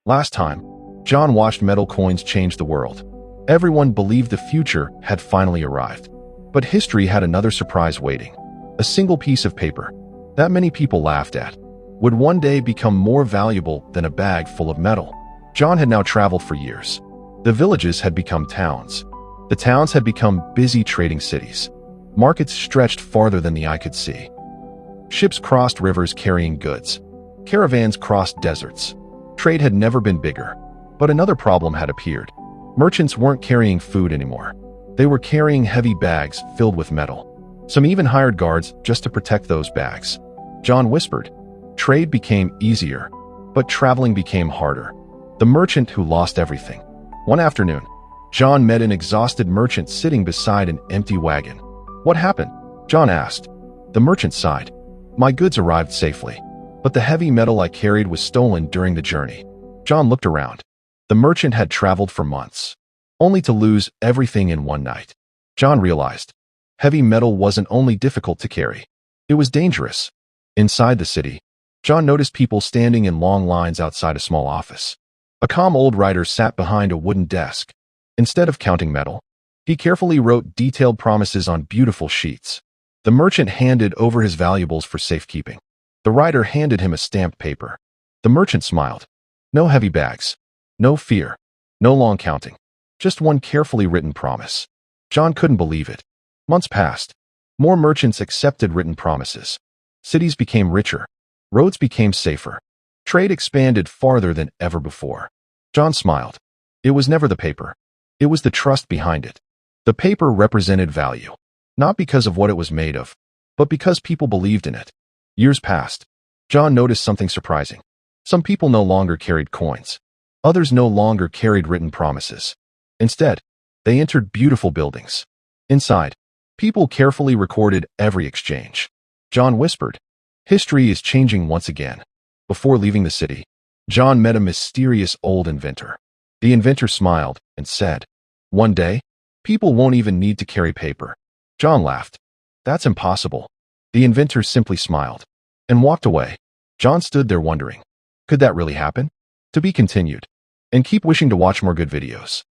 Last time, John watched metal coins change the world. Everyone believed the future had finally arrived. But history had another surprise waiting. A single piece of paper that many people laughed at would one day become more valuable than a bag full of metal. John had now traveled for years. The villages had become towns. The towns had become busy trading cities. Markets stretched farther than the eye could see. Ships crossed rivers carrying goods. Caravans crossed deserts. Trade had never been bigger. But another problem had appeared. Merchants weren't carrying food anymore. They were carrying heavy bags filled with metal. Some even hired guards just to protect those bags. John whispered. Trade became easier, but traveling became harder. The merchant who lost everything. One afternoon, John met an exhausted merchant sitting beside an empty wagon. What happened? John asked. The merchant sighed. My goods arrived safely, but the heavy metal I carried was stolen during the journey. John looked around. The merchant had traveled for months, only to lose everything in one night. John realized heavy metal wasn't only difficult to carry, it was dangerous. Inside the city, John noticed people standing in long lines outside a small office. A calm old writer sat behind a wooden desk. Instead of counting metal, he carefully wrote detailed promises on beautiful sheets. The merchant handed over his valuables for safekeeping. The writer handed him a stamped paper. The merchant smiled. No heavy bags. No fear. No long counting. Just one carefully written promise. John couldn't believe it. Months passed. More merchants accepted written promises. Cities became richer. Roads became safer. Trade expanded farther than ever before. John smiled. It was never the paper. It was the trust behind it. The paper represented value, not because of what it was made of, but because people believed in it. Years passed. John noticed something surprising. Some people no longer carried coins. Others no longer carried written promises. Instead, they entered beautiful buildings. Inside, people carefully recorded every exchange. John whispered, history is changing once again. Before leaving the city, John met a mysterious old inventor. The inventor smiled and said, one day, people won't even need to carry paper. John laughed. That's impossible. The inventor simply smiled and walked away. John stood there wondering, could that really happen? To be continued. And keep wishing to watch more good videos.